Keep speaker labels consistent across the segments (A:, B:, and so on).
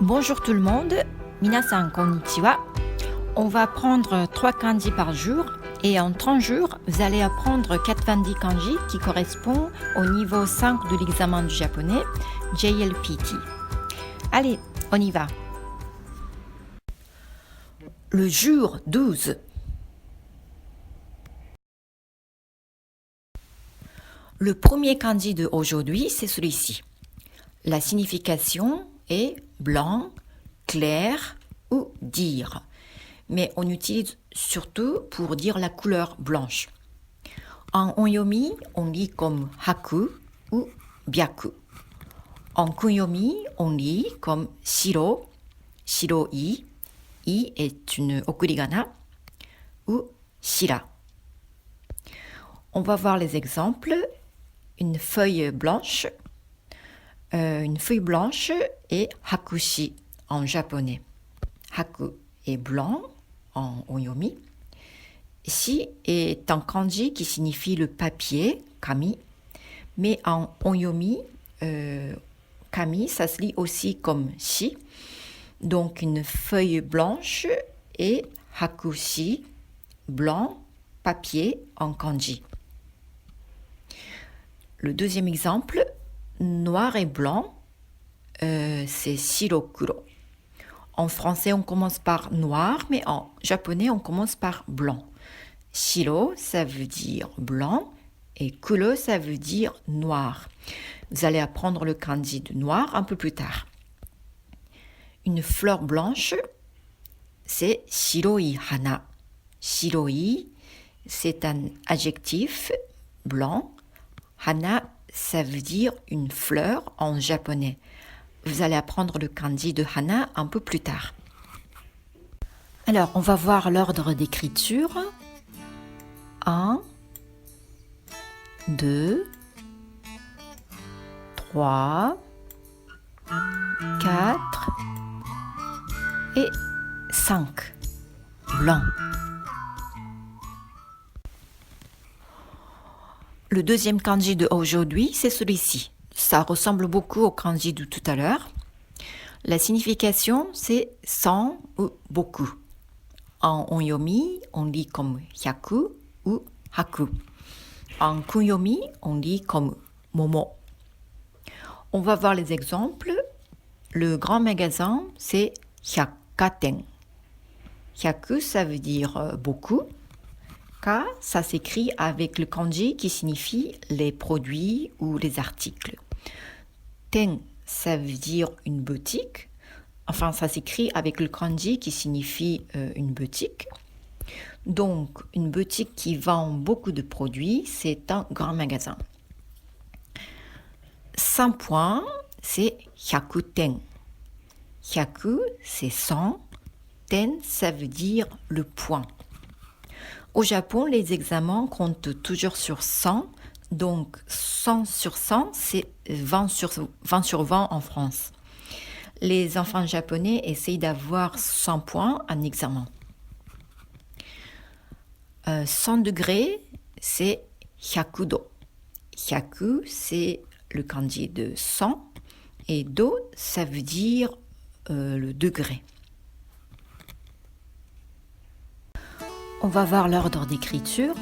A: Bonjour tout le monde, minasan konnichiwa. On va apprendre 3 kanji par jour et en 30 jours, vous allez apprendre 90 kanji qui correspondent au niveau 5 de l'examen du japonais JLPT. Allez, on y va. Le jour 12. Le premier kanji de aujourd'hui, c'est celui-ci. La signification est blanc, clair ou dire. Mais on utilise surtout pour dire la couleur blanche. En onyomi, on lit comme haku ou byaku. En kunyomi, on lit comme shiro, shiroi, i est une okurigana, ou shira. On va voir les exemples. Une feuille blanche est hakushi en japonais. Haku est blanc en onyomi. Shi est un kanji qui signifie le papier, kami. Mais en onyomi, kami, ça se lit aussi comme shi. Donc une feuille blanche est hakushi, blanc, papier en kanji. Le deuxième exemple, noir et blanc, c'est shirokuro. En français, on commence par noir, mais en japonais, on commence par blanc. Shiro, ça veut dire blanc, et kuro, ça veut dire noir. Vous allez apprendre le kanji de noir un peu plus tard. Une fleur blanche, c'est shiroi hana. Shiroi, c'est un adjectif blanc. Hana, ça veut dire une fleur en japonais. Vous allez apprendre le kanji de hana un peu plus tard. Alors, on va voir l'ordre d'écriture. 1, 2, 3, 4 et 5. Blanc. Le deuxième kanji de aujourd'hui, c'est celui-ci. Ça ressemble beaucoup au kanji de tout à l'heure. La signification, c'est sans ou beaucoup. En onyomi, on lit comme hyaku ou haku. En kunyomi, on lit comme momo. On va voir les exemples. Le grand magasin, c'est hyakkaten. Hyaku, ça veut dire beaucoup. Ka, ça s'écrit avec le kanji qui signifie les produits ou les articles. Ten, ça veut dire une boutique. Enfin, ça s'écrit avec le kanji qui signifie une boutique. Donc, une boutique qui vend beaucoup de produits, c'est un grand magasin. 100 points, c'est hyakuten. Hyaku, c'est 100. Ten, ça veut dire le point. Au Japon, les examens comptent toujours sur 100, donc 100 sur 100, c'est 20 sur 20 en France. Les enfants japonais essayent d'avoir 100 points en examen. 100 degrés, c'est hyakudo. Hyaku, c'est le kanji de 100, et do, ça veut dire le degré. On va voir l'ordre d'écriture.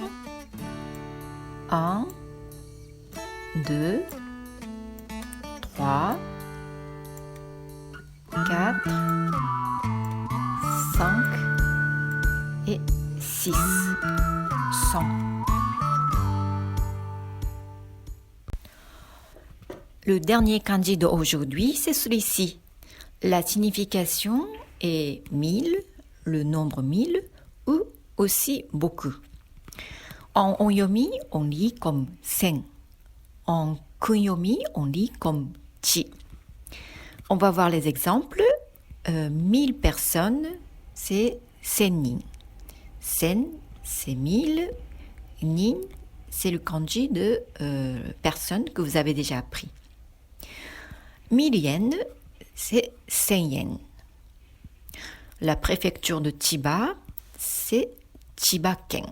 A: 1, 2, 3, 4, 5 et 6. 100. Le dernier kanji d'aujourd'hui, c'est celui-ci. La signification est 1000, le nombre 1000 ou aussi beaucoup. En onyomi, on lit comme sen. En kunyomi, on lit comme chi. On va voir les exemples. 1000 personnes, c'est sennin. Sen, c'est 1000. Nin, c'est le kanji de personne que vous avez déjà appris. 1000 yens, c'est 100 yens. La préfecture de Chiba, c'est Chiba-ken.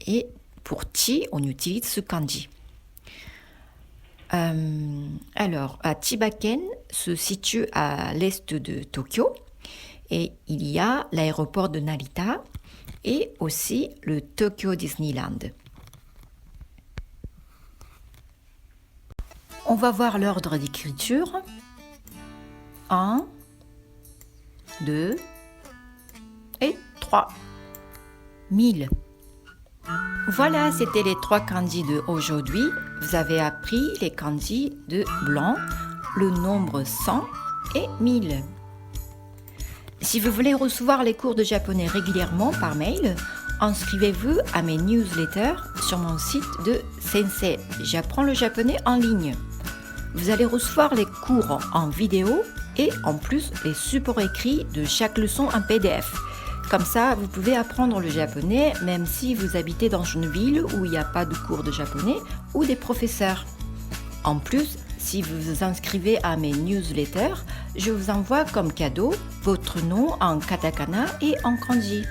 A: Et pour chi, on utilise ce kanji. Alors, à Chibaken se situe à l'est de Tokyo et il y a l'aéroport de Narita et aussi le Tokyo Disneyland. On va voir l'ordre d'écriture. 1, 2 et 3. 1000. Voilà, c'était les 3 kanji de aujourd'hui. Vous avez appris les kanji de blanc, le nombre 100 et 1000. Si vous voulez recevoir les cours de japonais régulièrement par mail, inscrivez-vous à mes newsletters sur mon site de Sensei. J'apprends le japonais en ligne. Vous allez recevoir les cours en vidéo et en plus les supports écrits de chaque leçon en PDF. Comme ça, vous pouvez apprendre le japonais même si vous habitez dans une ville où il n'y a pas de cours de japonais ou des professeurs. En plus, si vous vous inscrivez à mes newsletters, je vous envoie comme cadeau votre nom en katakana et en kanji.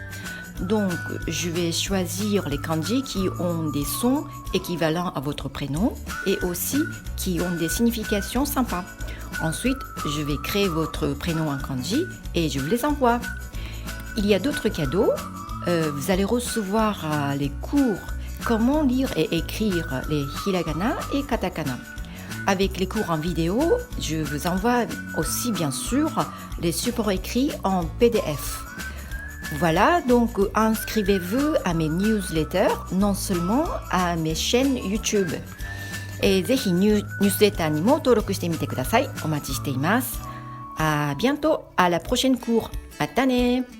A: Donc, je vais choisir les kanji qui ont des sons équivalents à votre prénom et aussi qui ont des significations sympas. Ensuite, je vais créer votre prénom en kanji et je vous les envoie. Il y a d'autres cadeaux. Vous allez recevoir les cours comment lire et écrire les hiragana et katakana. Avec les cours en vidéo, je vous envoie aussi bien sûr les supports écrits en PDF. Voilà, donc inscrivez-vous à mes newsletters, non seulement à mes chaînes YouTube. ぜひニュースレターにも登録してみてください。お待ちしています。À bientôt, à la prochaine cours. またね。